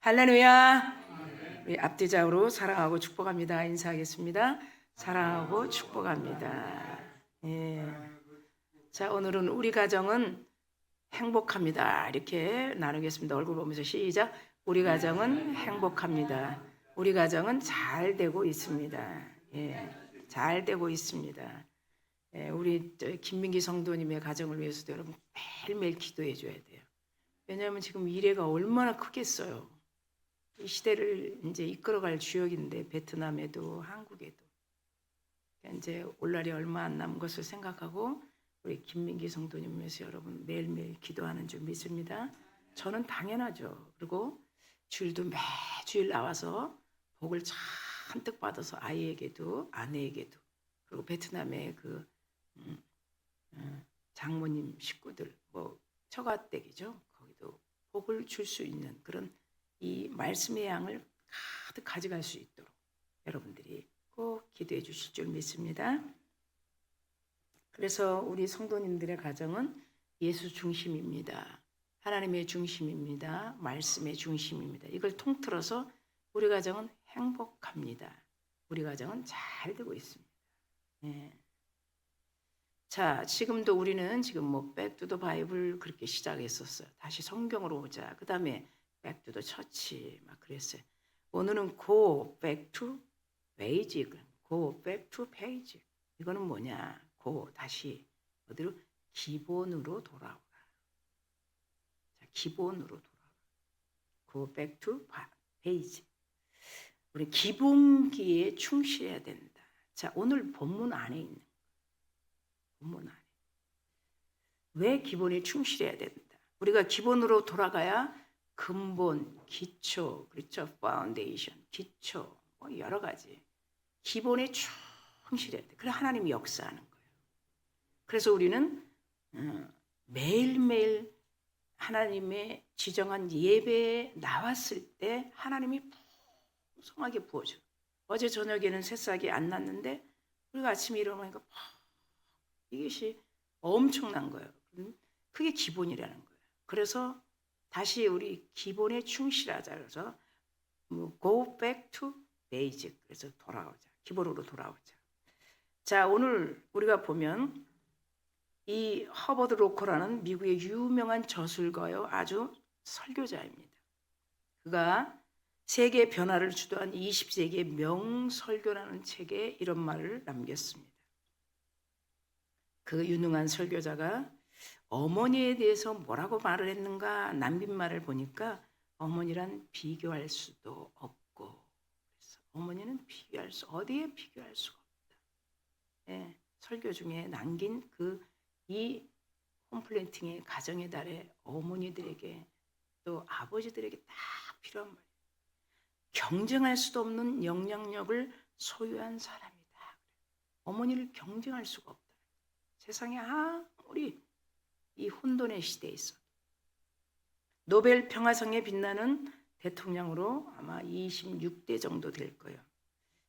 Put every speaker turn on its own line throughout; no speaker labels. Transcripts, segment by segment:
할렐루야. 우리 앞뒤좌우로 사랑하고 축복합니다. 인사하겠습니다. 사랑하고 축복합니다. 예. 자, 오늘은 우리 가정은 행복합니다. 이렇게 나누겠습니다. 얼굴 보면서 시작. 우리 가정은 행복합니다. 우리 가정은 잘 되고 있습니다. 예. 잘 되고 있습니다. 예. 우리 김민기 성도님의 가정을 위해서도 여러분 매일매일 기도해 줘야 돼요. 왜냐하면 지금 미래가 얼마나 크겠어요. 이 시대를 이제 이끌어갈 주역인데 베트남에도 한국에도 이제 올 날이 얼마 안 남은 것을 생각하고 우리 김민기 성도님 위해서 여러분 매일매일 기도하는 줄 믿습니다. 저는 당연하죠. 그리고 주일도 매주일 나와서 복을 잔뜩 받아서 아이에게도 아내에게도 그리고 베트남의 그 장모님 식구들 뭐 처가댁이죠. 거기도 복을 줄 수 있는 그런 이 말씀의 양을 가득 가져갈 수 있도록 여러분들이 꼭 기도해 주실 줄 믿습니다. 그래서 우리 성도님들의 가정은 예수 중심입니다. 하나님의 중심입니다. 말씀의 중심입니다. 이걸 통틀어서 우리 가정은 행복합니다. 우리 가정은 잘 되고 있습니다. 네. 자, 지금도 우리는 지금 뭐 백투더 바이블 그렇게 시작했었어요. 다시 성경으로 오자. 그 다음에 back to the church 막 그랬어요. 오늘은 go back to basic, go back to basic. 이거는 뭐냐? go 다시 어디로? 기본으로 돌아오라. 자, 기본으로 돌아오라. go back to basic. 우리 기본기에 충실해야 된다. 자, 오늘 본문 안에 있는 거. 본문 안에 왜 기본에 충실해야 된다. 우리가 기본으로 돌아가야 근본, 기초, 그렇죠? 파운데이션, 기초, 뭐 여러 가지 기본에 충실해야 돼. 그래 하나님이 역사하는 거예요. 그래서 우리는 매일매일 하나님의 지정한 예배에 나왔을 때 하나님이 풍성하게 부어줘요. 어제 저녁에는 새싹이 안 났는데 우리가 아침에 일어나니까 이것이 엄청난 거예요. 그게 기본이라는 거예요. 그래서 다시 우리 기본에 충실하자. 그래서 go back to basic. 그래서 돌아오자. 기본으로 돌아오자. 자, 오늘 우리가 보면 이 허버드 로커라는 미국의 유명한 저술가요. 아주 설교자입니다. 그가 세계 변화를 주도한 20세기의 명설교라는 책에 이런 말을 남겼습니다. 그 유능한 설교자가 어머니에 대해서 뭐라고 말을 했는가 남긴말을 보니까 어머니란 비교할 수도 없고 그래서 어머니는 어디에 비교할 수가 없다. 예, 설교 중에 남긴 이 홈플랜팅의 가정의 달에 어머니들에게 또 아버지들에게 딱 필요한 말이에요. 경쟁할 수도 없는 영향력을 소유한 사람이다. 어머니를 경쟁할 수가 없다. 세상에 아무리 이 혼돈의 시대에 있어 노벨 평화상에 빛나는 대통령으로 아마 26대 정도 될 거예요.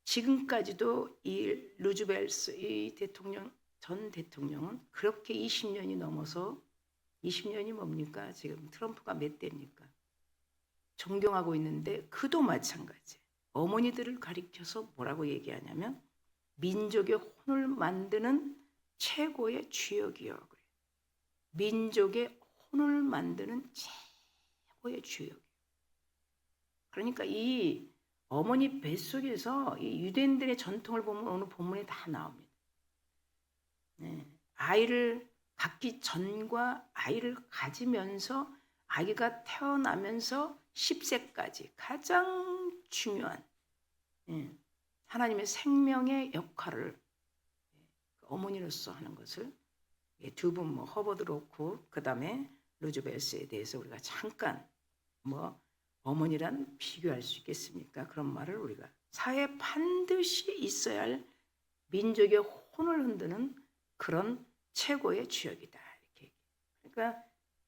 지금까지도 이 루즈벨트 이 전 대통령은 그렇게 20년이 넘어서 20년이 뭡니까? 지금 트럼프가 몇 대입니까? 존경하고 있는데 그도 마찬가지. 어머니들을 가리켜서 뭐라고 얘기하냐면 민족의 혼을 만드는 최고의 주역이요. 민족의 혼을 만드는 최고의 주역이에요. 그러니까 이 어머니 뱃속에서 이 유대인들의 전통을 보면 오늘 본문에 다 나옵니다. 네. 아이를 갖기 전과 아이를 가지면서 아기가 태어나면서 10세까지 가장 중요한 하나님의 생명의 역할을 어머니로서 하는 것을 두 분 허버드 로크 그다음에 루즈벨트에 대해서 우리가 잠깐 어머니란 비교할 수 있겠습니까? 그런 말을 우리가 사회에 반드시 있어야 할 민족의 혼을 흔드는 그런 최고의 주역이다. 이렇게. 그러니까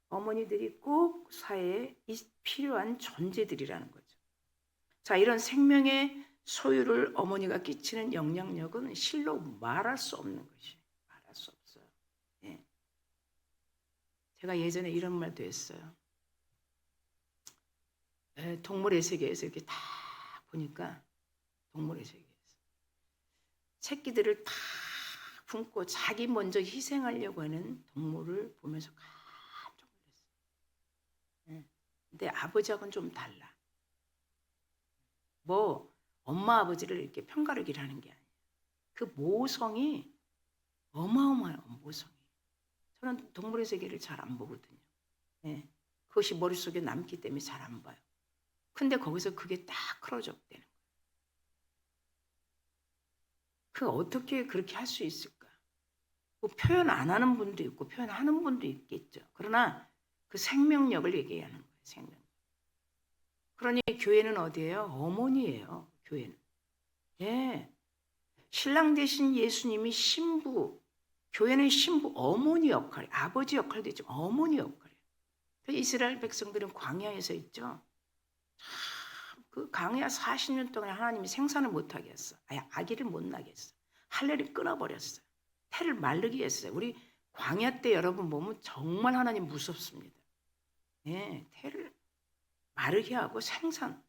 어머니들이 꼭 사회에 필요한 존재들이라는 거죠. 자, 이런 생명의 소유를 어머니가 끼치는 영향력은 실로 말할 수 없는 것이에요. 말할 수 없어요. 예. 제가 예전에 이런 말도 했어요. 동물의 세계에서 이렇게 다 보니까 동물의 세계에서 새끼들을 다 품고 자기 먼저 희생하려고 하는 동물을 보면서 깜짝 놀랐어요. 근데 아버지하고는 좀 달라. 뭐 엄마 아버지를 이렇게 편가르기를 하는 게 아니에요. 그 모성이 어마어마해요. 모성이. 저는 동물의 세계를 잘 안 보거든요. 그것이 머릿속에 남기 때문에 잘 안 봐요. 근데 거기서 그게 딱 크로즈업되는 거예요. 그 어떻게 그렇게 할 수 있을까? 뭐 표현 안 하는 분도 있고 표현하는 분도 있겠죠. 그러나 그 생명력을 얘기하는 거예요. 생명력. 그러니 교회는 어디예요? 어머니예요. 교회는. 신랑 되신 예수님이 신부, 교회는 신부, 어머니 역할, 아버지 역할도 있지만 어머니 역할이에요. 이스라엘 백성들은 광야에서 있죠. 그 광야 40년 동안 하나님이 생산을 못하게 했어. 아기를 못 나게 했어. 할례를 끊어버렸어요. 태를 마르게 했어요. 우리 광야 때 여러분 보면 정말 하나님 무섭습니다. 태를 마르게 하고 생산,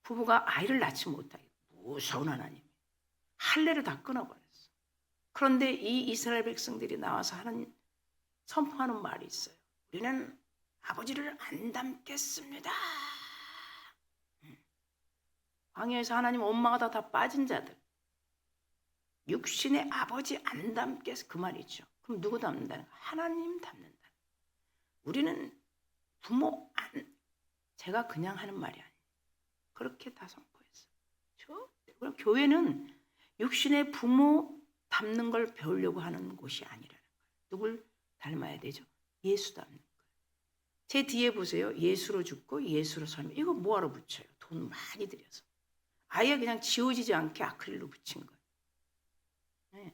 부부가 아이를 낳지 못하게 무서운 하나님. 할례를 다 끊어버렸어. 그런데 이 이스라엘 백성들이 나와서 하는 선포하는 말이 있어요. 우리는 아버지를 안 닮겠습니다. 광야에서 하나님 엄마가 다 빠진 자들. 육신의 아버지 안 닮겠어. 그 말이죠. 그럼 누구 닮는다는 거야? 하나님 닮는다. 우리는 부모 안, 제가 그냥 하는 말이 아니에요. 그렇게 다 선포했어요. 그럼 교회는 육신의 부모 닮는 걸 배우려고 하는 곳이 아니라는 거예요. 누굴 닮아야 되죠? 예수 닮는 거예요. 제 뒤에 보세요. 예수로 죽고 예수로 살면 이거 뭐하러 붙여요? 돈 많이 들여서. 아예 그냥 지워지지 않게 아크릴로 붙인 거예요.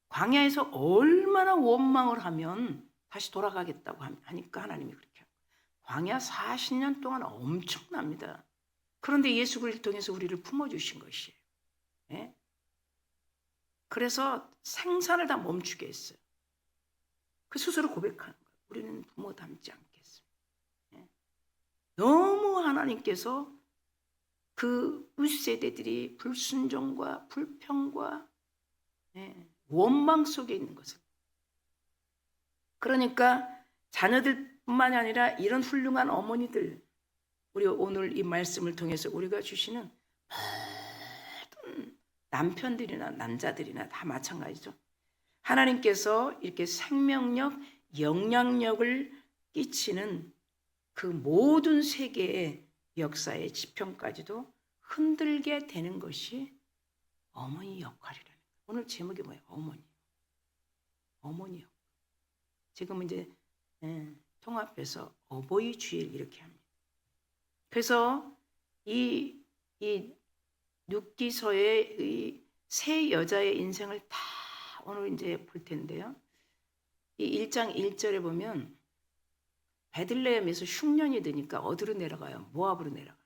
광야에서 얼마나 원망을 하면 다시 돌아가겠다고 하니까 하나님이 그렇게 하고. 광야 40년 동안 엄청납니다. 그런데 예수 그리스도를 통해서 우리를 품어주신 것이에요. 그래서 생산을 다 멈추게 했어요. 그 스스로 고백하는 거예요. 우리는 부모 닮지 않겠습니다. 너무 하나님께서 그 윗세대들이 불순종과 불평과 원망 속에 있는 것을. 그러니까 자녀들뿐만이 아니라 이런 훌륭한 어머니들, 우리 오늘 이 말씀을 통해서 우리가 주시는 모든 남편들이나 남자들이나 다 마찬가지죠. 하나님께서 이렇게 생명력, 영향력을 끼치는 그 모든 세계의 역사의 지평까지도 흔들게 되는 것이 어머니 역할이라는 거예요. 오늘 제목이 뭐예요? 어머니요. 지금은 이제 통합해서 어버이 주일 이렇게 합니다. 그래서 이 룻기서의 이 세 여자의 인생을 다 오늘 이제 볼 텐데요. 이 1장 1절에 보면 베들레헴에서 흉년이 드니까 어디로 내려가요? 모압으로 내려가요.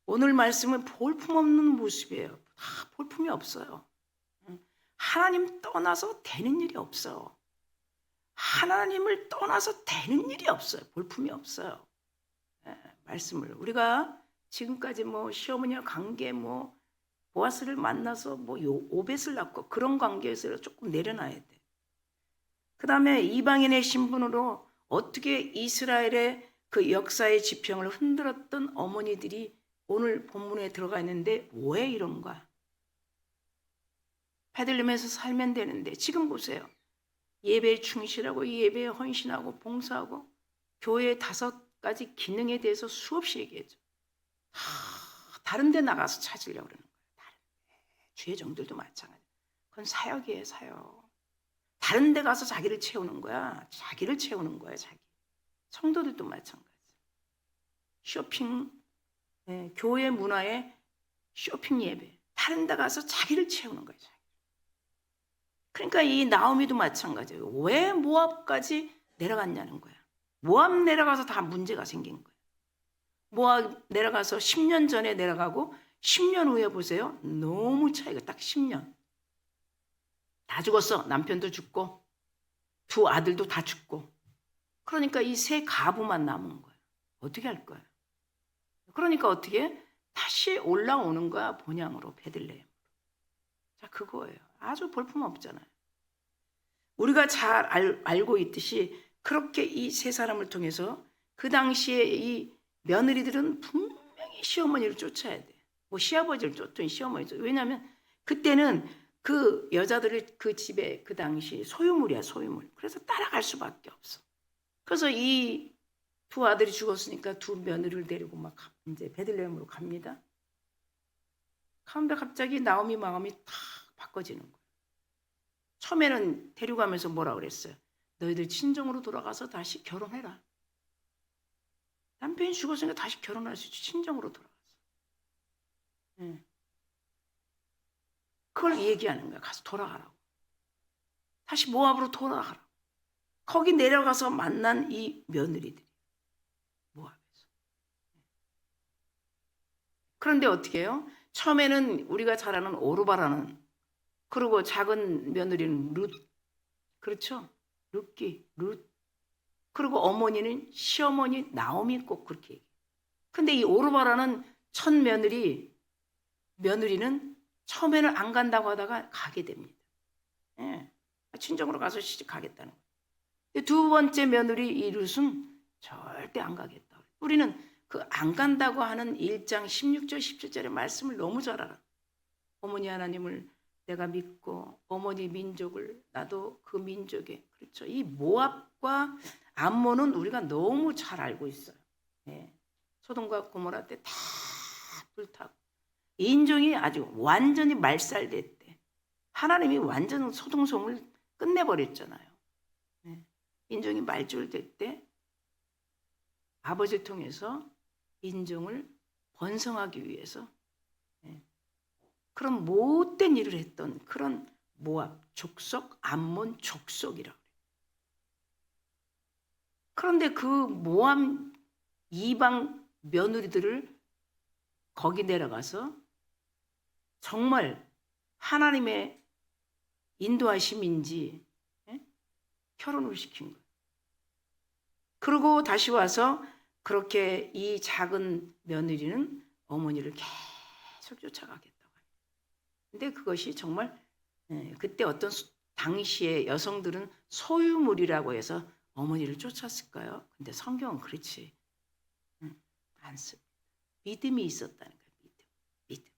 오늘 말씀은 볼품없는 모습이에요. 볼품이 없어요. 하나님 떠나서 되는 일이 없어요. 하나님을 떠나서 되는 일이 없어요. 볼품이 없어요. 말씀을 우리가 지금까지 뭐 시어머니와 관계 뭐 보아스를 만나서 뭐 오벳을 낳고 그런 관계에서 조금 내려놔야 돼. 그 다음에 이방인의 신분으로 어떻게 이스라엘의 그 역사의 지평을 흔들었던 어머니들이 오늘 본문에 들어가 있는데 왜 이런가? 베들레헴에서 살면 되는데 지금 보세요. 예배에 충실하고 예배에 헌신하고 봉사하고 교회의 5가지 기능에 대해서 수없이 얘기해줘. 다른 데 나가서 찾으려고 그러는 거예요. 다른 데. 주의종들도 마찬가지. 그건 사역이에요. 사역. 다른 데 가서 자기를 채우는 거야. 자기를 채우는 거야. 자기. 성도들도 마찬가지. 쇼핑, 교회 문화의 쇼핑 예배. 다른 데 가서 자기를 채우는 거예요. 자기. 그러니까 이 나오미도 마찬가지예요. 왜 모압까지 내려갔냐는 거야. 모압 내려가서 다 문제가 생긴 거예요. 모압 내려가서 10년 전에 내려가고 10년 후에 보세요. 너무 차이가 딱 10년. 다 죽었어. 남편도 죽고 2 아들도 다 죽고. 그러니까 이 3 가부만 남은 거예요. 어떻게 할 거예요? 그러니까 어떻게 다시 올라오는 거야, 본향으로, 베들레헴. 자, 그거예요. 아주 볼품없잖아요. 우리가 잘 알고 있듯이 그렇게 이 세 사람을 통해서 그 당시에 이 며느리들은 분명히 시어머니를 쫓아야 돼. 뭐 시아버지를 쫓든 시어머니를 쫓든. 왜냐하면 그때는 그 여자들이 그 집에 그 당시 소유물이야, 소유물. 그래서 따라갈 수밖에 없어. 그래서 이 두 아들이 죽었으니까 두 며느리를 데리고 막 이제 베들레헴으로 갑니다. 그런데 갑자기 나오미 마음이 탁 바꿔지는 거예요. 처음에는 데려가면서 뭐라 그랬어요? 너희들 친정으로 돌아가서 다시 결혼해라. 남편이 죽었으니까 다시 결혼할 수 있지. 친정으로 돌아가서. 그걸 얘기하는 거야. 가서 돌아가라고. 다시 모압으로 돌아가라고. 거기 내려가서 만난 이 며느리들이 모압에서. 그런데 어떻게 해요? 처음에는 우리가 잘 아는 오르바라는, 그리고 작은 며느리는 룻, 그렇죠? 룻기, 룻. 그리고 어머니는 시어머니 나오미 꼭 그렇게 얘기해요. 근데 이 오르바라는 첫 며느리는 처음에는 안 간다고 하다가 가게 됩니다. 예. 친정으로 가서 시집 가겠다는 거예요. 두 번째 며느리 이 룻은 절대 안 가겠다. 우리는 그 안 간다고 하는 1장 16절 17절의 말씀을 너무 잘 알아. 어머니 하나님을 내가 믿고 어머니 민족을 나도 그 민족에, 그렇죠. 이 모압과 암몬은 우리가 너무 잘 알고 있어요. 예. 소돔과 고모라 때 다 불타고 인종이 아주 완전히 말살됐대. 하나님이 완전 소동성을 끝내버렸잖아요. 예. 인종이 말줄될 때 아버지를 통해서 인종을 번성하기 위해서 그런 못된 일을 했던 그런 모압 족속, 암몬 족속이라고 그래요. 그런데 그 모압 이방 며느리들을 거기 내려가서 정말 하나님의 인도하심인지 결혼을 시킨 거예요. 그리고 다시 와서 그렇게 이 작은 며느리는 어머니를 계속 쫓아가겠다고 합니다. 근데 그것이 정말 그때 어떤 당시의 여성들은 소유물이라고 해서 어머니를 쫓았을까요? 근데 성경은 그렇지 않습니다. 믿음이 있었다는 거예요. 믿음.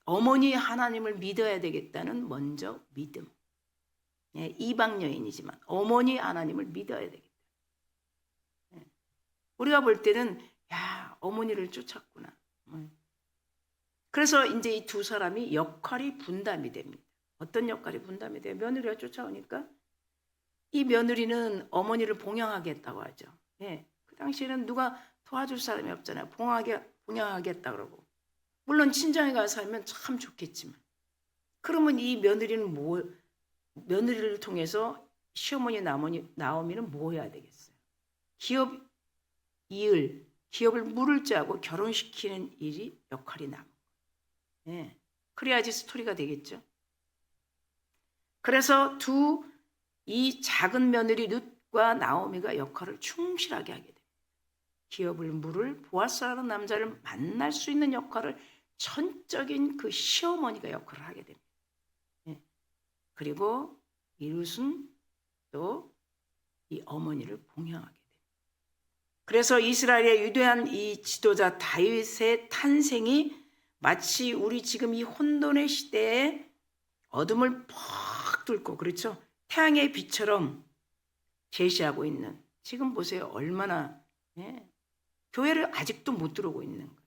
어머니 하나님을 믿어야 되겠다는 먼저 믿음. 이방 여인이지만 어머니 하나님을 믿어야 되겠다. 우리가 볼 때는 야, 어머니를 쫓았구나. 그래서 이제 이 두 사람이 역할이 분담이 됩니다. 어떤 역할이 분담이 돼요? 며느리가 쫓아오니까 이 며느리는 어머니를 봉양하겠다고 하죠. 예, 그 당시에는 누가 도와줄 사람이 없잖아요. 봉양하겠다 그러고. 물론 친정에 가서 살면 참 좋겠지만. 그러면 이 며느리는 며느리를 통해서 시어머니 나오미는 뭐 해야 되겠어요? 기업을 물을 짜고 결혼시키는 일이 역할이 남은 거예요. 예, 그래야지 스토리가 되겠죠. 그래서 이 작은 며느리 룻과 나오미가 역할을 충실하게 하게 됩니다. 기업을 물을 보아스라는 남자를 만날 수 있는 역할을 전적인 그 시어머니가 역할을 하게 됩니다. 예. 그리고 이 룻은 또 이 어머니를 봉양하게 됩니다. 그래서 이스라엘의 위대한 이 지도자 다윗의 탄생이 마치 우리 지금 이 혼돈의 시대에 어둠을 퍽 뚫고, 그렇죠? 태양의 빛처럼 제시하고 있는, 지금 보세요. 얼마나 교회를 아직도 못 들어오고 있는 거예요.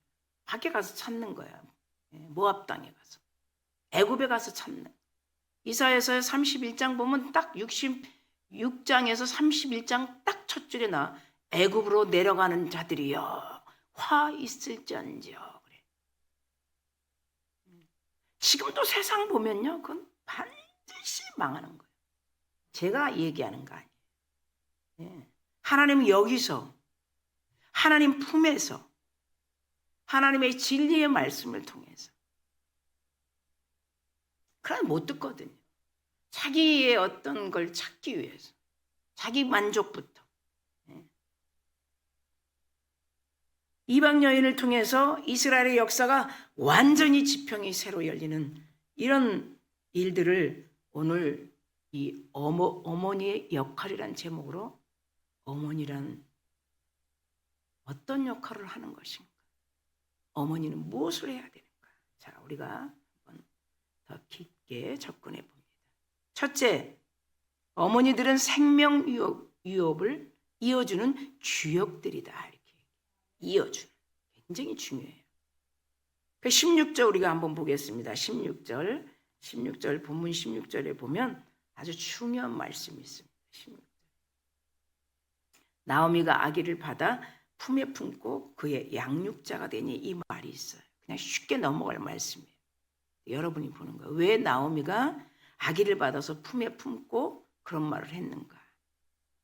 밖에 가서 찾는 거야. 모압 땅에 가서, 애굽에 가서 찾는. 이사야서 31장 보면 딱 66장에서 31장 딱 첫 줄에 나와. 애굽으로 내려가는 자들이여 화 있을지언정. 그래. 지금도 세상 보면요, 그건 반드시 망하는 거예요. 제가 얘기하는 거 아니에요. 예. 하나님은 여기서, 하나님 품에서, 하나님의 진리의 말씀을 통해서 그건 못 듣거든요. 자기의 어떤 걸 찾기 위해서, 자기 만족부터. 이방 여인을 통해서 이스라엘의 역사가 완전히 지평이 새로 열리는 이런 일들을 오늘 이 어머니의 역할이란 제목으로 어머니란 어떤 역할을 하는 것인가? 어머니는 무엇을 해야 되는가? 자, 우리가 한번 더 깊게 접근해 봅니다. 첫째, 어머니들은 생명 유업을 이어주는 주역들이다. 이렇게 이어주는 굉장히 중요해요. 그 16절 우리가 한번 보겠습니다. 16절 본문 16절에 보면 아주 중요한 말씀이 있습니다. 16절. 나오미가 아기를 받아 품에 품고 그의 양육자가 되니 이 말이 있어요. 그냥 쉽게 넘어갈 말씀이에요. 여러분이 보는 거예요. 왜 나오미가 아기를 받아서 품에 품고 그런 말을 했는가?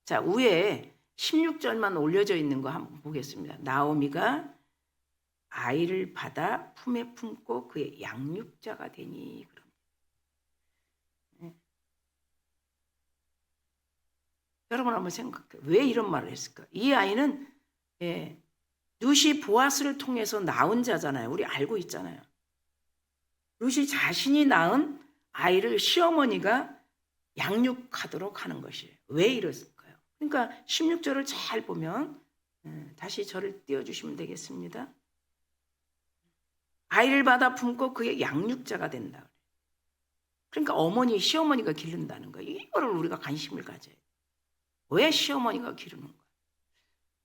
자, 위에 16절만 올려져 있는 거 한번 보겠습니다. 나오미가 아이를 받아 품에 품고 그의 양육자가 되니 그럽니다. 여러분 한번 생각해요. 왜 이런 말을 했을까? 이 아이는 룻이 보아스를 통해서 낳은 자잖아요. 우리 알고 있잖아요. 룻이 자신이 낳은 아이를 시어머니가 양육하도록 하는 것이에요. 왜 이랬을까요? 그러니까 16절을 잘 보면 다시 저를 띄워주시면 되겠습니다. 아이를 받아 품고 그의 양육자가 된다. 그러니까 어머니, 시어머니가 기른다는 거예요. 이거를 우리가 관심을 가져야 돼요. 왜 시어머니가 기르는 거예요?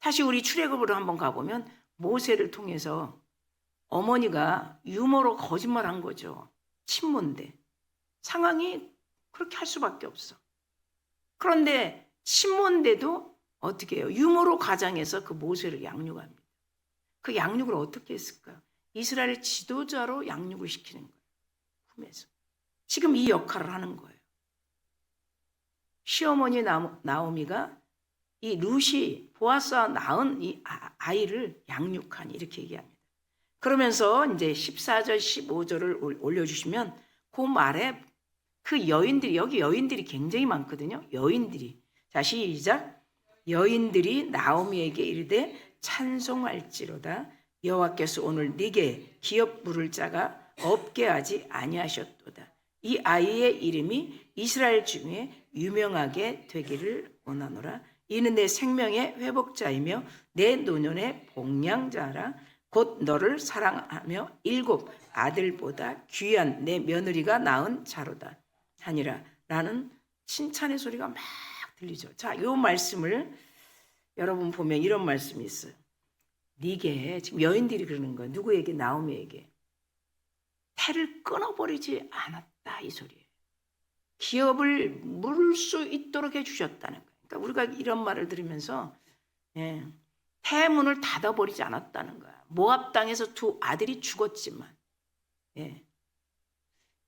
다시 우리 출애굽으로 한번 가보면 모세를 통해서 어머니가 유머로 거짓말한 거죠. 친모인데 상황이 그렇게 할 수밖에 없어. 그런데 친모인데도 어떻게 해요? 유머로 가장해서 그 모세를 양육합니다. 그 양육을 어떻게 했을까요? 이스라엘 지도자로 양육을 시키는 거예요. 품에서. 지금 이 역할을 하는 거예요. 시어머니 나오미가 이 룻이 보아스와 낳은 이 아이를 양육하니 이렇게 얘기합니다. 그러면서 이제 14절, 15절을 올려주시면 그 말에 그 여인들이, 여기 여인들이 굉장히 많거든요. 여인들이. 자, 시작. 여인들이 나오미에게 이르되 찬송할지로다. 여호와께서 오늘 네게 기업 부를 자가 없게 하지 아니하셨도다. 이 아이의 이름이 이스라엘 중에 유명하게 되기를 원하노라. 이는 내 생명의 회복자이며 내 노년의 복량자라. 곧 너를 사랑하며 7 아들보다 귀한 내 며느리가 낳은 자로다 하니라. 라는 칭찬의 소리가 막 들리죠. 자, 이 말씀을 여러분 보면 이런 말씀이 있어요. 네게, 지금 여인들이 그러는 거예요. 누구에게? 나오미에게. 태를 끊어버리지 않았다 이 소리예요. 기업을 물을 수 있도록 해주셨다는 거예요. 그러니까 우리가 이런 말을 들으면서 태문을 닫아버리지 않았다는 거야. 모압 땅에서 2 아들이 죽었지만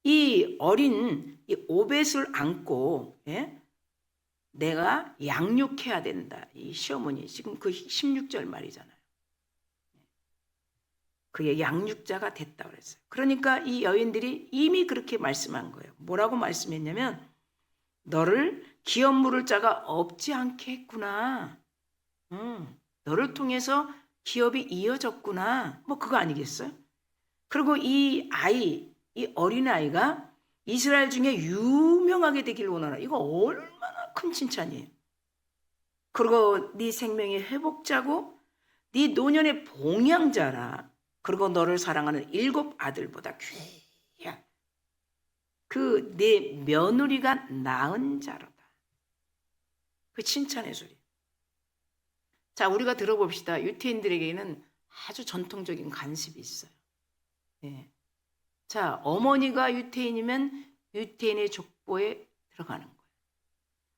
이 어린 이 오벳을 안고 내가 양육해야 된다. 이 시어머니 지금 그 16절 말이잖아요. 그의 양육자가 됐다 그랬어요. 그러니까 이 여인들이 이미 그렇게 말씀한 거예요. 뭐라고 말씀했냐면 너를 기업 물을 자가 없지 않게 했구나. 너를 통해서 기업이 이어졌구나. 뭐 그거 아니겠어요? 그리고 이 아이, 이 어린아이가 이스라엘 중에 유명하게 되길 원하라. 이거 얼마나 큰 칭찬이에요. 그리고 네 생명의 회복자고 네 노년의 봉양자라. 그리고 너를 사랑하는 7 아들보다 귀한 그 내 며느리가 낳은 자로다. 그 칭찬의 소리. 자, 우리가 들어봅시다. 유태인들에게는 아주 전통적인 관습이 있어요. 자, 어머니가 유태인이면 유태인의 족보에 들어가는 거예요.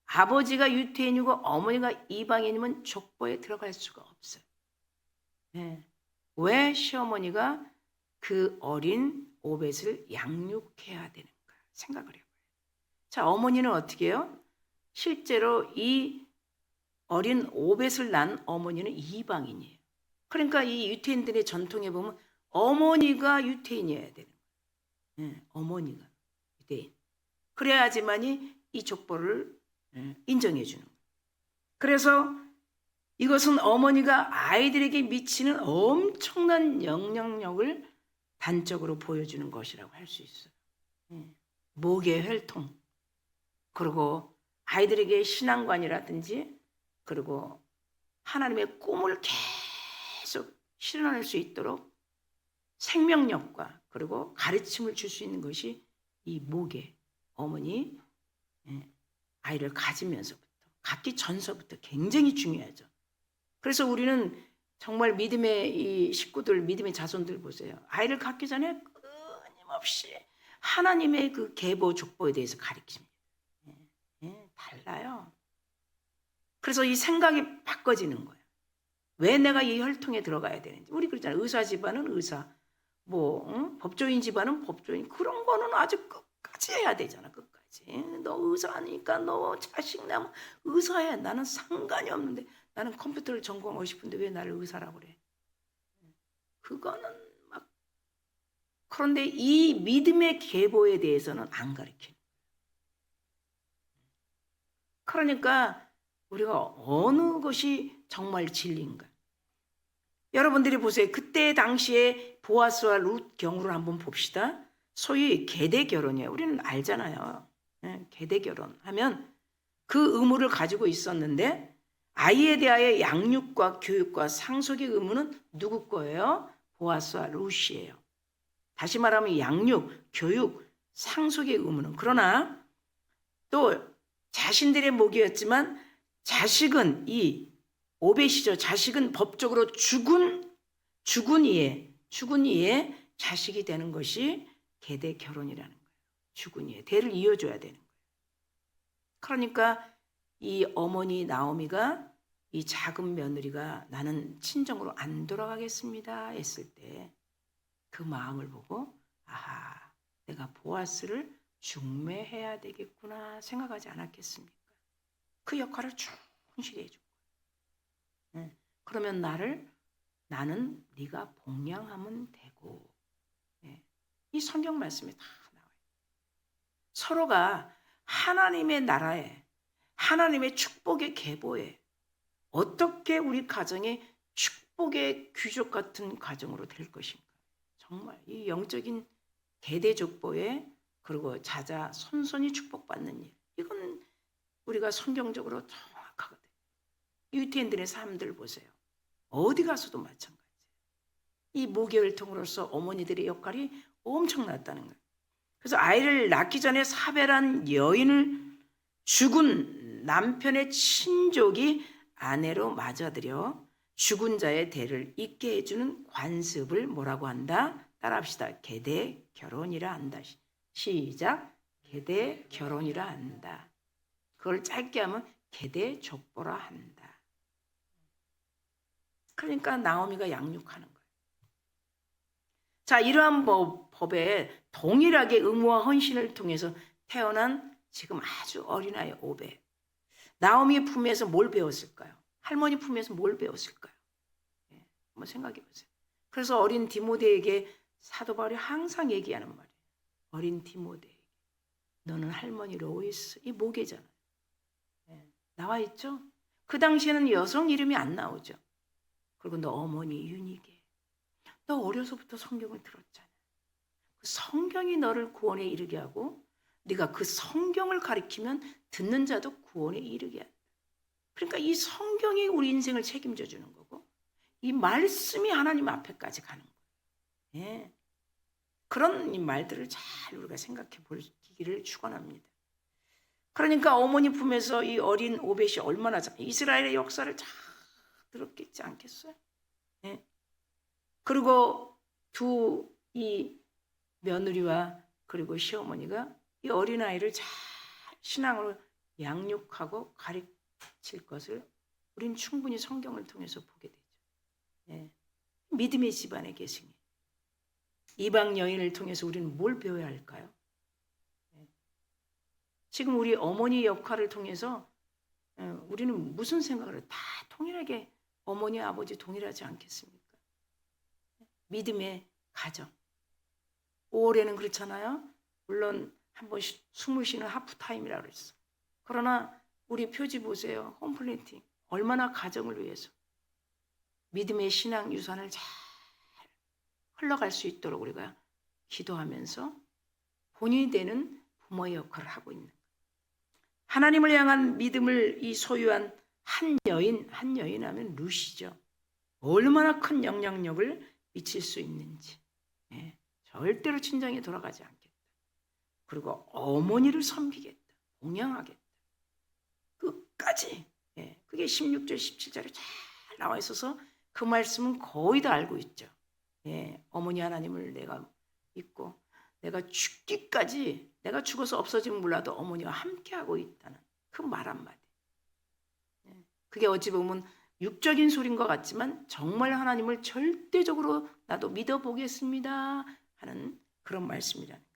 아버지가 유태인이고 어머니가 이방인이면 족보에 들어갈 수가 없어요. 왜 시어머니가 그 어린 오벳을 양육해야 되는가 생각을 해봐요. 자, 어머니는 어떻게 해요? 실제로 이 어린 오벳을 낳은 어머니는 이방인이에요. 그러니까 이 유태인들의 전통에 보면 어머니가 유태인이어야 되는 거예요. 어머니가 유태인. 그래야지만이 이 족보를 인정해 주는 거예요. 그래서 이것은 어머니가 아이들에게 미치는 엄청난 영향력을 단적으로 보여주는 것이라고 할 수 있어요. 목의 혈통, 그리고 아이들에게 신앙관이라든지, 그리고 하나님의 꿈을 계속 실현할 수 있도록 생명력과 그리고 가르침을 줄 수 있는 것이 이 목의 어머니 아이를 가지면서부터, 갖기 전서부터 굉장히 중요하죠. 그래서 우리는 정말 믿음의 이 식구들, 믿음의 자손들 보세요. 아이를 갖기 전에 끊임없이 하나님의 그 계보 족보에 대해서 가르칩니다. 달라요. 그래서 이 생각이 바꿔지는 거예요. 왜 내가 이 혈통에 들어가야 되는지. 우리 그러잖아요. 의사 집안은 의사, 법조인 집안은 법조인. 그런 거는 아주 끝까지 해야 되잖아. 끝까지. 너 의사니까 너 자식 나면 의사해. 나는 상관이 없는데, 나는 컴퓨터를 전공하고 싶은데 왜 나를 의사라고 그래? 그거는 막. 그런데 이 믿음의 계보에 대해서는 안 가르치는. 그러니까 우리가 어느 것이 정말 진리인가? 여러분들이 보세요. 그때 당시에 보아스와 룻 경우를 한번 봅시다. 소위 계대 결혼이에요. 우리는 알잖아요. 계대 결혼하면 그 의무를 가지고 있었는데, 아이에 대하여 양육과 교육과 상속의 의무는 누구 거예요? 보아스와 룻이에요. 다시 말하면 양육, 교육, 상속의 의무는. 그러나 또 자신들의 목이었지만 자식은 이 오벳이죠. 자식은 법적으로 죽은 이의 자식이 되는 것이 계대 결혼이라는 거예요. 죽은 이의 대를 이어줘야 되는 거예요. 그러니까 이 어머니 나오미가 이 작은 며느리가 나는 친정으로 안 돌아가겠습니다 했을 때 그 마음을 보고, 아하, 내가 보아스를 중매해야 되겠구나 생각하지 않았겠습니까? 그 역할을 충실히 해준 거예요. 그러면 나는 네가 봉양하면 되고. 이 성경 말씀에 다 나와요. 서로가 하나님의 나라에, 하나님의 축복의 계보에 어떻게 우리 가정의 축복의 귀족 같은 가정으로 될 것인가. 정말 이 영적인 대대족보에, 그리고 자자 손손이 축복받는 일, 이건 우리가 성경적으로 정확하거든요. 유태인들의 삶들 보세요. 어디 가서도 마찬가지예요. 이 모계혈통으로서 어머니들의 역할이 엄청났다는 거예요. 그래서 아이를 낳기 전에 사별한 여인을 죽은 남편의 친족이 아내로 맞아들여 죽은 자의 대를 잇게 해주는 관습을 뭐라고 한다? 따라합시다. 계대 결혼이라 한다. 시작. 계대 결혼이라 한다. 그걸 짧게 하면 계대 족보라 한다. 그러니까 나오미가 양육하는 거예요. 자, 이러한 법에 동일하게 의무와 헌신을 통해서 태어난 지금 아주 어린아이 오벳. 나오미 품에서 뭘 배웠을까요? 할머니 품에서 뭘 배웠을까요? 한번 생각해 보세요. 그래서 어린 디모데에게 사도 바울이 항상 얘기하는 말이에요. 어린 디모데에게 너는 할머니 로이스, 이 모계잖아요. 나와 있죠? 그 당시에는 여성 이름이 안 나오죠. 그리고 너 어머니 유니게, 너 어려서부터 성경을 들었잖아. 그 성경이 너를 구원에 이르게 하고, 네가 그 성경을 가리키면 듣는 자도 구원에 이르게 한다. 그러니까 이 성경이 우리 인생을 책임져 주는 거고, 이 말씀이 하나님 앞에까지 가는 거예요. 그런 이 말들을 잘 우리가 생각해 보기를 축원합니다. 그러니까 어머니 품에서 이 어린 오벳이 얼마나 이스라엘의 역사를 잘 들었겠지 않겠어요? 그리고 두 이 며느리와 그리고 시어머니가 이 어린아이를 잘 신앙으로 양육하고 가르칠 것을 우리는 충분히 성경을 통해서 보게 되죠. 믿음의 집안의 계승이. 이방 여인을 통해서 우리는 뭘 배워야 할까요? 지금 우리 어머니 역할을 통해서 우리는 무슨 생각을 해요? 다 동일하게 어머니 아버지 동일하지 않겠습니까? 믿음의 가정. 5월에는 그렇잖아요. 물론 한 번씩 숨을 쉬는 하프타임이라고 그랬어. 그러나 우리 표지 보세요. 홈플랜팅 얼마나 가정을 위해서 믿음의 신앙 유산을 잘 흘러갈 수 있도록 우리가 기도하면서 본인이 되는 부모의 역할을 하고 있는 거예요. 하나님을 향한 믿음을 이 소유한 한 여인 하면 루시죠. 얼마나 큰 영향력을 미칠 수 있는지. 절대로 친정에 돌아가지 않겠다. 그리고 어머니를 섬기겠다. 공양하겠다. 끝까지. 그게 16절 17절에 잘 나와 있어서 그 말씀은 거의 다 알고 있죠. 어머니 하나님을 내가 믿고 내가 죽기까지, 내가 죽어서 없어지면 몰라도 어머니와 함께하고 있다는 그 말 한마디. 그게 어찌 보면 육적인 소리인 것 같지만 정말 하나님을 절대적으로 나도 믿어보겠습니다 하는 그런 말씀이라는 거예요.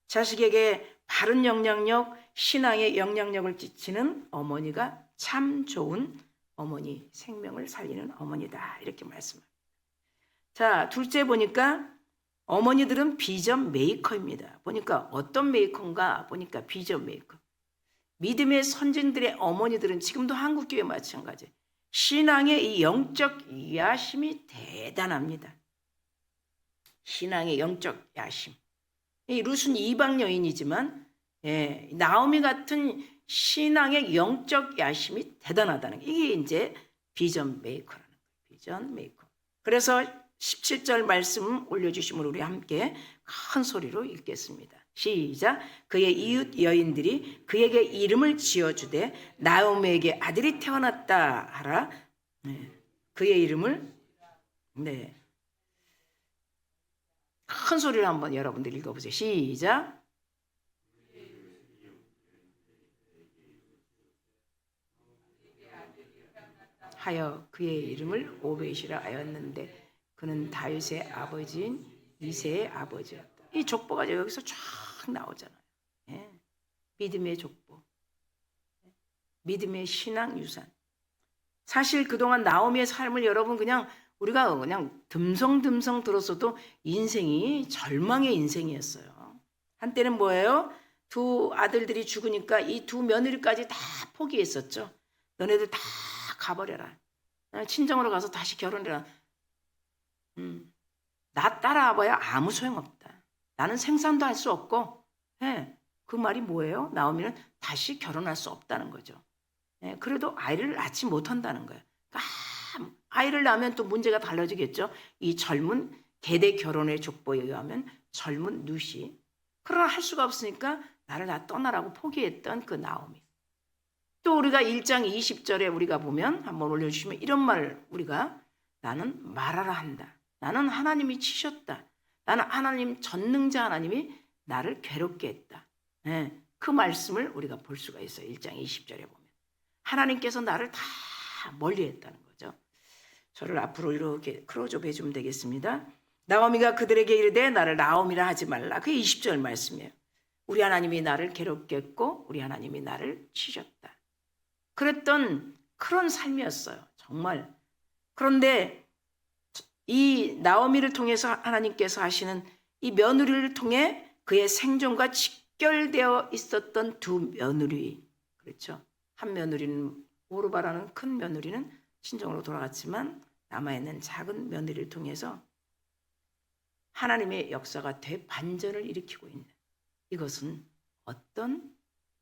자식에게 바른 영향력, 신앙의 영향력을 끼치는 어머니가 참 좋은 어머니, 생명을 살리는 어머니다 이렇게 말씀합니다. 자, 둘째 보니까 어머니들은 비전 메이커입니다. 보니까 어떤 메이커인가 보니까 비전 메이커. 믿음의 선진들의 어머니들은 지금도 한국교회 마찬가지. 신앙의 이 영적 야심이 대단합니다. 신앙의 영적 야심. 이 룻은 이방 여인이지만 나오미 같은 신앙의 영적 야심이 대단하다는 게 이게 이제 비전 메이커라는 거예요. 비전 메이커. 그래서 17절 말씀 올려주시면 우리 함께 큰 소리로 읽겠습니다. 시작. 그의 이웃 여인들이 그에게 이름을 지어주되 나오미에게 아들이 태어났다 하라. 그의 이름을 큰 소리로 한번 여러분들 읽어보세요. 시작. 하여 그의 이름을 오벳이라 하였는데 그는 다윗의 아버지인 이새의 아버지였다. 이 족보가 여기서 쫙 나오잖아요. 믿음의 족보, 믿음의 신앙 유산. 사실 그동안 나오미의 삶을 여러분 우리가 그냥 듬성듬성 들었어도 인생이 절망의 인생이었어요. 한때는 뭐예요? 두 아들들이 죽으니까 이 두 며느리까지 다 포기했었죠. 너네들 다 가버려라. 친정으로 가서 다시 결혼해라. 나 따라와봐야 아무 소용없다. 나는 생산도 할 수 없고. 그 말이 뭐예요? 나오미는 다시 결혼할 수 없다는 거죠. 그래도 아이를 낳지 못한다는 거예요. 그러니까 아이를 낳으면 또 문제가 달라지겠죠. 이 젊은 계대 결혼의 족보에 의하면 젊은 룻이. 그러나 할 수가 없으니까 나를 다 떠나라고 포기했던 그 나오미. 또 우리가 1장 20절에 우리가 보면 한번 올려주시면 이런 말 우리가 나는 말하라 한다. 나는 하나님이 치셨다. 나는 하나님 전능자 하나님이 나를 괴롭게 했다. 그 말씀을 우리가 볼 수가 있어요. 1장 20절에 보면. 하나님께서 나를 다 멀리했다는 거죠. 저를 앞으로 이렇게 크로즈업 해주면 되겠습니다. 나오미가 그들에게 이르되 나를 나오미라 하지 말라. 그게 20절 말씀이에요. 우리 하나님이 나를 괴롭게 했고 우리 하나님이 나를 치셨다. 그랬던 그런 삶이었어요. 정말. 그런데 이 나오미를 통해서 하나님께서 하시는 이 며느리를 통해 그의 생존과 직결되어 있었던 두 며느리. 그렇죠. 한 며느리는 오르바라는 큰 며느리는 친정으로 돌아갔지만 남아있는 작은 며느리를 통해서 하나님의 역사가 대반전을 일으키고 있는 이것은 어떤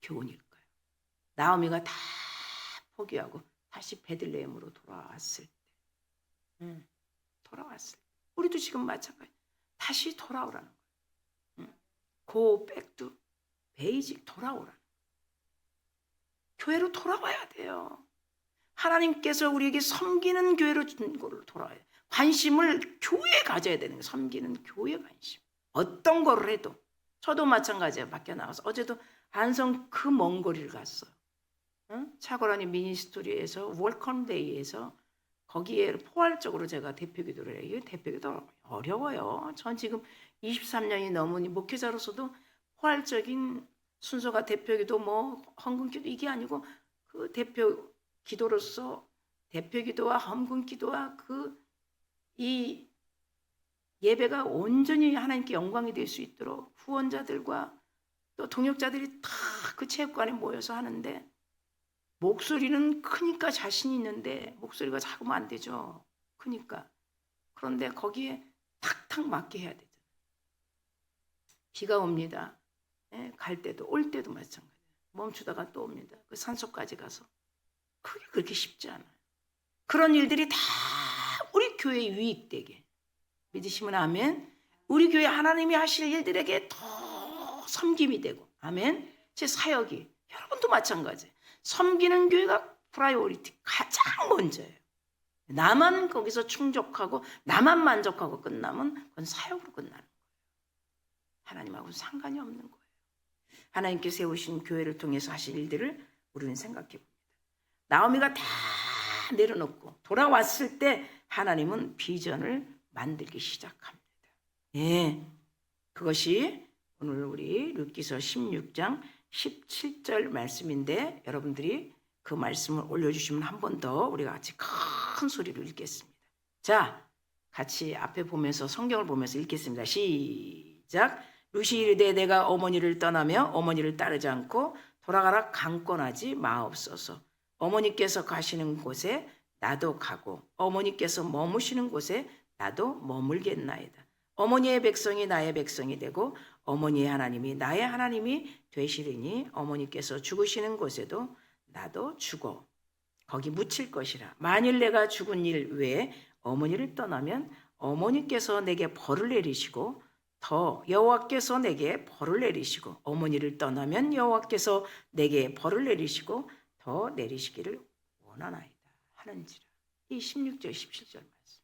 교훈일까요? 나오미가 다 포기하고 다시 베들레헴으로 돌아왔을 때, 돌아왔을 때 우리도 지금 마찬가지. 다시 돌아오라는 거예요. Go back to basic, 돌아오라는 거예요. 교회로 돌아와야 돼요. 하나님께서 우리에게 섬기는 교회로 준 거를 돌아와야 돼요. 관심을 교회에 가져야 되는 거예요. 섬기는 교회 관심. 어떤 거를 해도. 저도 마찬가지예요. 밖에 나가서. 어제도 안성 그 먼 거리를 갔어요. 차고라니 미니스토리에서 월컴데이에서 거기에 포괄적으로 제가 대표기도를 해요. 대표기도 어려워요. 전 지금 23년이 넘으니 목회자로서도 포괄적인 순서가 대표기도 헌금기도 이게 아니고 그 대표기도로서 대표기도와 헌금기도와 이 예배가 온전히 하나님께 영광이 될 수 있도록 후원자들과 또 동역자들이 다 그 체육관에 모여서 하는데 목소리는 크니까 자신 있는데 목소리가 작으면 안 되죠. 크니까. 그런데 거기에 탁탁 맞게 해야 되죠. 비가 옵니다. 갈 때도 올 때도 마찬가지예요. 멈추다가 또 옵니다. 그 산속까지 가서. 그게 그렇게 쉽지 않아요. 그런 일들이 다 우리 교회에 유익되게. 믿으시면 아멘. 우리 교회 하나님이 하실 일들에게 더 섬김이 되고. 아멘. 제 사역이 여러분도 마찬가지예요. 섬기는 교회가 프라이오리티 가장 먼저예요. 나만 거기서 충족하고 나만 만족하고 끝나면 그건 사역으로 끝나는 거예요. 하나님하고는 상관이 없는 거예요. 하나님께 세우신 교회를 통해서 하실 일들을 우리는 생각해 봅니다. 나오미가 다 내려놓고 돌아왔을 때 하나님은 비전을 만들기 시작합니다. 예, 그것이 오늘 우리 룻기서 16장 17절 말씀인데 여러분들이 그 말씀을 올려주시면 한 번 더 우리가 같이 큰 소리로 읽겠습니다. 자, 같이 앞에 보면서 성경을 보면서 읽겠습니다. 시작. 룻이 이르되 내가 어머니를 떠나며 어머니를 따르지 않고 돌아가라 강권하지 마옵소서. 어머니께서 가시는 곳에 나도 가고 어머니께서 머무시는 곳에 나도 머물겠나이다. 어머니의 백성이 나의 백성이 되고 어머니의 하나님이 나의 하나님이 되시리니 어머니께서 죽으시는 곳에도 나도 죽어 거기 묻힐 것이라. 만일 내가 죽은 일 외에 어머니를 떠나면 어머니께서 내게 벌을 내리시고 더 여호와께서 내게 벌을 내리시고 어머니를 떠나면 여호와께서 내게 벌을 내리시고 더 내리시기를 원하나이다 하는지라. 이 16절 17절 말씀.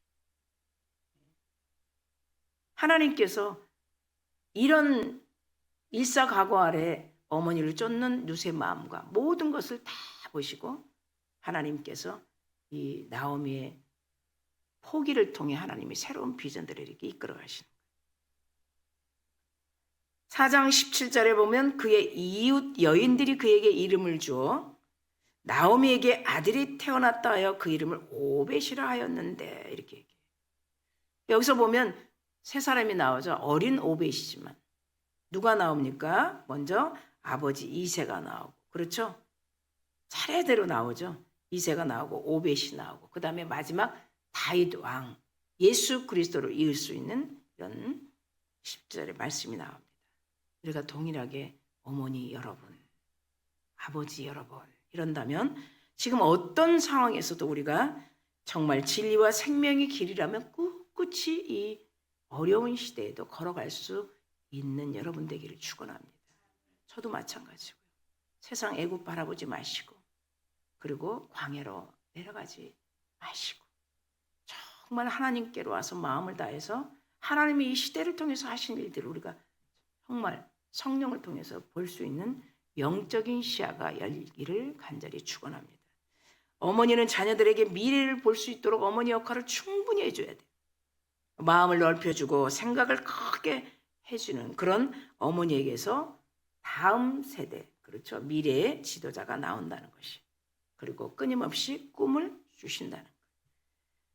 하나님께서 이런 일사각오 아래 어머니를 쫓는 룻의 마음과 모든 것을 다 보시고 하나님께서 이 나오미의 포기를 통해 하나님이 새로운 비전들을 이렇게 이끌어 가시는 거예요. 4장 17절에 보면 그의 이웃 여인들이 그에게 이름을 주어 나오미에게 아들이 태어났다 하여 그 이름을 오벳이라 하였는데 이렇게 얘기해요. 여기서 보면 세 사람이 나오죠. 어린 오벳이지만 누가 나옵니까? 먼저 아버지 이새가 나오고 그렇죠? 차례대로 나오죠. 이새가 나오고 오벳이 나오고 그 다음에 마지막 다윗 왕 예수 그리스도를 이을 수 있는 이런 10절의 말씀이 나옵니다. 우리가 동일하게 어머니 여러분, 아버지 여러분 이런다면 지금 어떤 상황에서도 우리가 정말 진리와 생명의 길이라면 꿋꿋이 이 어려운 시대에도 걸어갈 수 있는 여러분 되기를 축원합니다. 저도 마찬가지고요. 세상 애굽 바라보지 마시고 그리고 광야로 내려가지 마시고 정말 하나님께로 와서 마음을 다해서 하나님이 이 시대를 통해서 하신 일들을 우리가 정말 성령을 통해서 볼 수 있는 영적인 시야가 열리기를 간절히 축원합니다. 어머니는 자녀들에게 미래를 볼 수 있도록 어머니 역할을 충분히 해줘야 돼요. 마음을 넓혀주고 생각을 크게 해주는 그런 어머니에게서 다음 세대, 그렇죠? 미래의 지도자가 나온다는 것이. 그리고 끊임없이 꿈을 주신다는 것.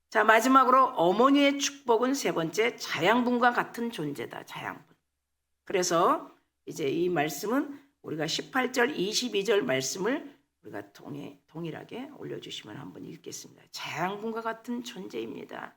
자, 마지막으로 어머니의 축복은 세 번째, 자양분과 같은 존재다. 자양분. 그래서 이제 이 말씀은 우리가 18절, 22절 말씀을 우리가 동일하게 올려주시면 한번 읽겠습니다. 자양분과 같은 존재입니다.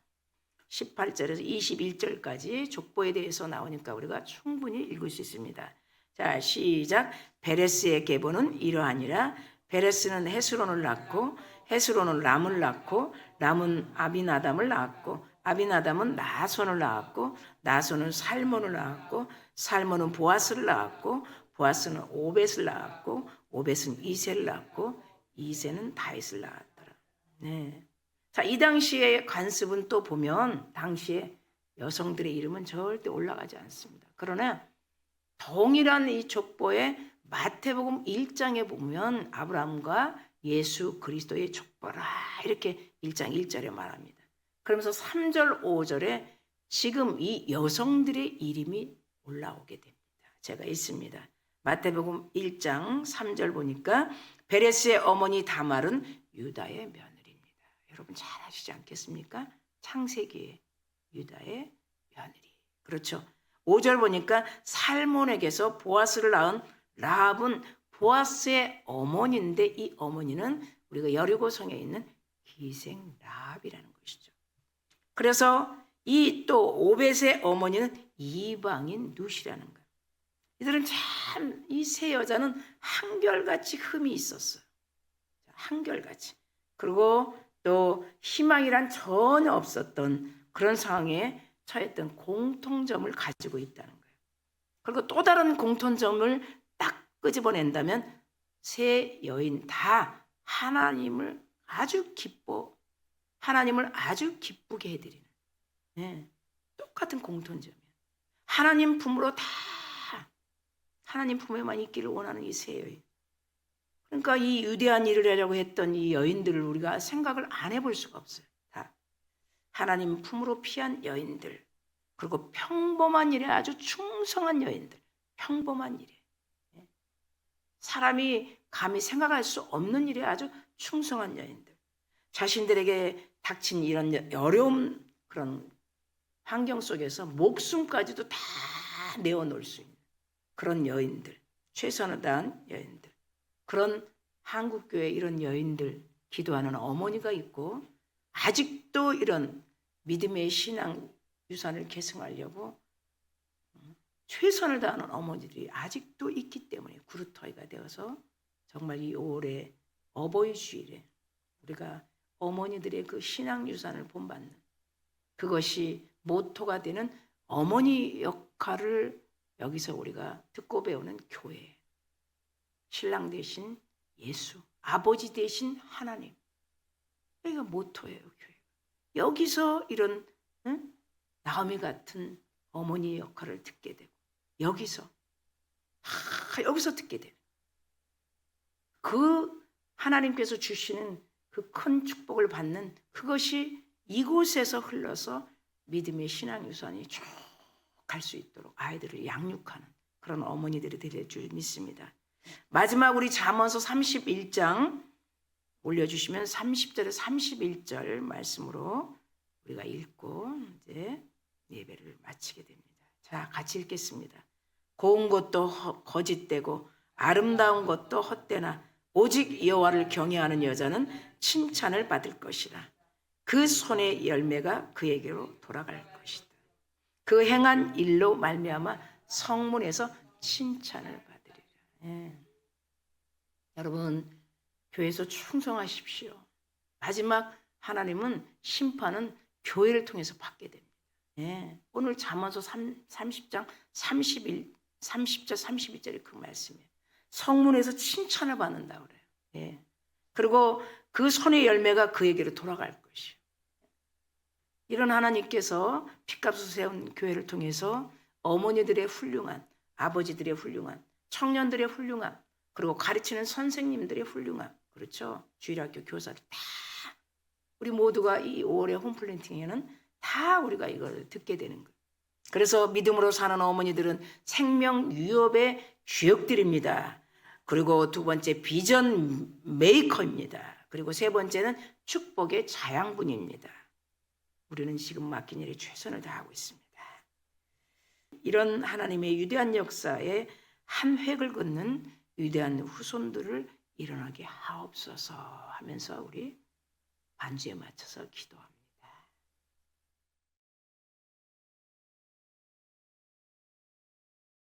18절에서 21절까지 족보에 대해서 나오니까 우리가 충분히 읽을 수 있습니다. 자, 시작. 베레스의 계보는 이러하니라. 베레스는 헤스론을 낳고 헤스론은 람을 낳고 람은 아비나담을 낳았고 아비나담은 나손을 낳았고 나손은 살몬을 낳았고 살몬은 보아스를 낳았고 보아스는 오벳을 낳았고 오벳은 이새를 낳았고 이새는 다윗을 낳았더라. 네. 자, 이 당시의 관습은 또 보면 당시에 여성들의 이름은 절대 올라가지 않습니다. 그러나 동일한 이 족보에 마태복음 1장에 보면 아브라함과 예수 그리스도의 족보라 이렇게 1장 1절에 말합니다. 그러면서 3절 5절에 지금 이 여성들의 이름이 올라오게 됩니다. 제가 있습니다. 마태복음 1장 3절 보니까 베레스의 어머니 다말은 유다의 며느리입니다. 여러분 잘 아시지 않겠습니까? 창세기의 유다의 며느리. 그렇죠. 5절 보니까 살몬에게서 보아스를 낳은 라합은 보아스의 어머니인데 이 어머니는 우리가 여리고성에 있는 기생 라합이라는 것이죠. 그래서 이 또 오벳의 어머니는 이방인 룻이라는 거예요. 이들은 참 이 세 여자는 한결같이 흠이 있었어요. 한결같이. 그리고 또 희망이란 전혀 없었던 그런 상황에 처했던 공통점을 가지고 있다는 거예요. 그리고 또 다른 공통점을 딱 끄집어낸다면 세 여인 다 하나님을 아주 기쁘게 해드리는 똑같은 공통점이에요. 하나님 품으로 다 하나님 품에만 있기를 원하는 이 세 여인. 그러니까 이 위대한 일을 하려고 했던 이 여인들을 우리가 생각을 안 해볼 수가 없어요. 다 하나님 품으로 피한 여인들, 그리고 평범한 일에 아주 충성한 여인들, 평범한 일에 사람이 감히 생각할 수 없는 일에 아주 충성한 여인들, 자신들에게 닥친 이런 어려운 그런 환경 속에서 목숨까지도 다 내어놓을 수 있는 그런 여인들, 최선을 다한 여인들, 그런 한국교회 이런 여인들 기도하는 어머니가 있고, 아직도 이런 믿음의 신앙 유산을 계승하려고 최선을 다하는 어머니들이 아직도 있기 때문에 구루터이가 되어서 정말 이 올해 어버이 주일에 우리가 어머니들의 그 신앙 유산을 본받는, 그것이 모토가 되는 어머니 역할을 여기서 우리가 듣고 배우는 교회, 신랑 대신 예수, 아버지 대신 하나님, 여기가 모토예요. 교회. 여기서 이런 나오미 같은 어머니 역할을 듣게 되고, 여기서 듣게 되는 그 하나님께서 주시는 그 큰 축복을 받는, 그것이 이곳에서 흘러서 믿음의 신앙 유산이 쭉 갈 수 있도록 아이들을 양육하는 그런 어머니들이 될 줄 믿습니다. 마지막 우리 잠언서 31장 올려주시면 30절에 31절 말씀으로 우리가 읽고 이제 예배를 마치게 됩니다. 자, 같이 읽겠습니다. 고운 것도 거짓되고 아름다운 것도 헛되나 오직 여호와를 경외하는 여자는 칭찬을 받을 것이라. 그 손의 열매가 그에게로 돌아갈 것이다. 그 행한 일로 말미암아 성문에서 칭찬을 받으리라. 여러분, 교회에서 충성하십시오. 마지막 하나님은 심판은 교회를 통해서 받게 됩니다. 오늘 잠언서 30장 30절 32절의 그 말씀이에요. 성문에서 칭찬을 받는다 그래요. 그리고 그 손의 열매가 그에게로 돌아갈 것이요. 이런 하나님께서 핏값을 세운 교회를 통해서 어머니들의 훌륭한, 아버지들의 훌륭한, 청년들의 훌륭한, 그리고 가르치는 선생님들의 훌륭한, 그렇죠? 주일학교 교사들 다 우리 모두가 이 5월의 홈플랜팅에는 다 우리가 이걸 듣게 되는 거예요. 그래서 믿음으로 사는 어머니들은 생명 유업의 주역들입니다. 그리고 두 번째 비전 메이커입니다. 그리고 세 번째는 축복의 자양분입니다. 우리는 지금 맡긴 일에 최선을 다하고 있습니다. 이런 하나님의 위대한 역사에 한 획을 긋는 위대한 후손들을 일어나게 하옵소서 하면서 우리 반주에 맞춰서 기도합니다.